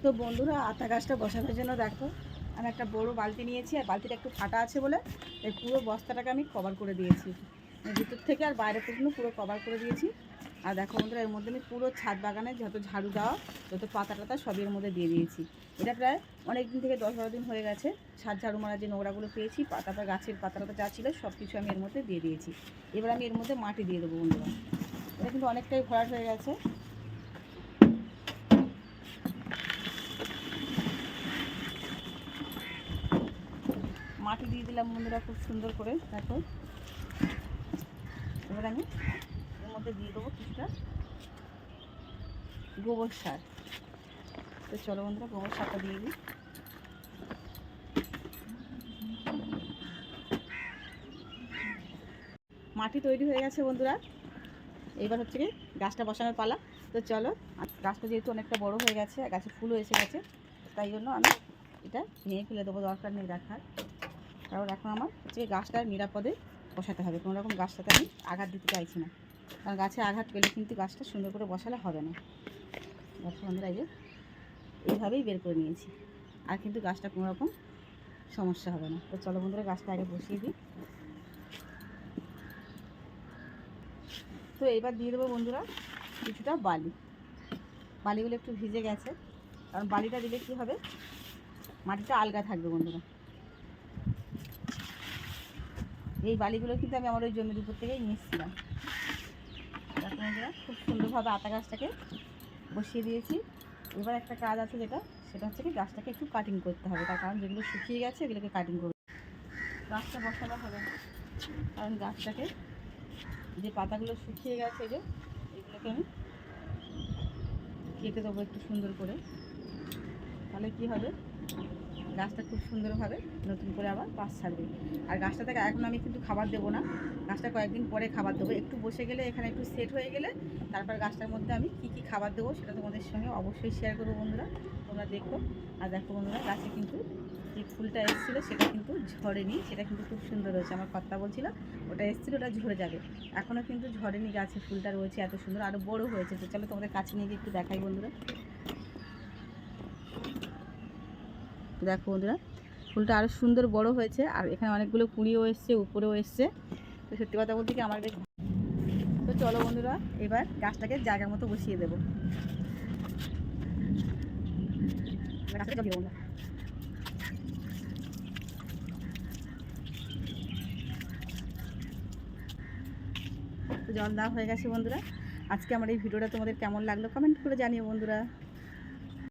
তো বন্ধুরা আতা গাছটা বসানোর জন্য দেখো আমি একটা বড় বালতি নিয়েছি, আর বালতিটা একটু ফাটা আছে বলে এই পুরো বস্তাটাকে আমি কভার করে দিয়েছি, ভিতর থেকে আর বাইরে পর্যন্ত পুরো কভার করে দিয়েছি। আর দেখো বন্ধুরা এর মধ্যে আমি পুরো ছাদ বাগানে যত ঝাড়ু দেওয়া যত পাতা টাতা সবই এর মধ্যে দিয়ে দিয়েছি। এটা প্রায় অনেক দিন থেকে 10-12 দিন হয়ে গেছে। ছাদ ঝাড়ু মারা যে নোংরাগুলো পেয়েছি, তারপর গাছের পাতা টাতা যা ছিল সব কিছু আমি এর মধ্যে দিয়ে দিয়েছি। এবার আমি এর মধ্যে মাটি দিয়ে দেবো বন্ধুরা। এটা কিন্তু অনেকটাই ভরাট হয়ে গেছে। মাটি দিয়ে দিলাম বন্ধুরা খুব সুন্দর করে। দেখো এবার আমি এর মধ্যে দিয়ে দেবো কিছুটা গোবর সার। তো চলো বন্ধুরা গোবর সারটা দিয়ে দিই। মাটি তৈরি হয়ে গেছে বন্ধুরা, এইবার হচ্ছে কি গাছটা বসানোর পালা। তো চলো, গাছটা যেহেতু অনেকটা বড় হয়ে গেছে আর গাছে ফুলও এসে গেছে, তাই জন্য আমি এটা ভেঙে ফেলে দেবো, দরকার নেই রাখার। কারণ এখন আমার হচ্ছে গাছটা নিরাপদে বসাতে হবে, কোনো রকম গাছটাতে আমি আঘাত দিতে চাইছি না, কারণ গাছে আঘাত পেলে কিন্তু গাছটা সুন্দর করে বসালে হবে না। দেখো বন্ধুরা এই যে এইভাবেই বের করে নিয়েছি, আর কিন্তু গাছটা কোনো রকম সমস্যা হবে না। তো চলো বন্ধুরা গাছটা আগে বসিয়ে দিই। তো এইবার দিয়ে দেবো বন্ধুরা কিছুটা বালি। বালিগুলো একটু ভিজে গেছে, কারণ বালিটা দিলে কী হবে, মাটিটা আলগা থাকবে বন্ধুরা। এই বালিগুলো কিন্তু আমি আমার ওই জমির উপর থেকেই নিয়েছিলাম। দেখো বন্ধুরা খুব সুন্দরভাবে আতা গাছটাকে বসিয়ে দিয়েছি। এবার একটা কাজ আছে সেটা হচ্ছে কি গাছটাকে একটু কাটিং করতে হবে, তার কারণ যেগুলো শুকিয়ে গেছে এগুলোকে কাটিং করবে। গাছটা বসানো হবে না, কারণ গাছটাকে যে পাতাগুলো শুকিয়ে গেছে যে এগুলোকে আমি কেটে দেবো একটু সুন্দর করে। তাহলে কি হবে, গাছটা খুব সুন্দরভাবে নতুন করে আবার পাশ ছাড়বে। আর গাছটাতে এখন আমি কিন্তু খাবার দেবো না, গাছটা কয়েকদিন পরে খাবার দেবো। একটু বসে গেলে এখানে একটু সেট হয়ে গেলে তারপর গাছটার মধ্যে আমি কী খাবার দেবো সেটা তোমাদের সঙ্গে অবশ্যই শেয়ার করবো বন্ধুরা, তোমরা দেখো। আর দেখো বন্ধুরা গাছে কিন্তু যে ফুলটা এসেছিলো সেটা কিন্তু ঝরেনি, সেটা কিন্তু খুব সুন্দর হয়েছে। আমার কর্তা বলছিল ওটা এসেছিলো ওটা ঝরে যাবে, এখনও কিন্তু ঝরেনি, গাছে ফুলটা রয়েছে এত সুন্দর, আরও বড় হয়েছে। তো চলো তোমাদের কাছে নিয়ে গিয়ে একটু দেখাই বন্ধুরা। দেখো বন্ধুরা ফুলটা আরও সুন্দর বড় হয়েছে, আর এখানে অনেকগুলো কুঁড়িও এসছে, উপরেও এসছে। তো সত্যি কথা বলতে কি আমার বেশ। তো চলো বন্ধুরা এবার গাছটাকে জায়গার মতো বসিয়ে দেবো। তো জল দেওয়া হয়ে গেছে বন্ধুরা। আজকে আমার এই ভিডিওটা তোমাদের কেমন লাগলো কমেন্ট করে জানিও বন্ধুরা।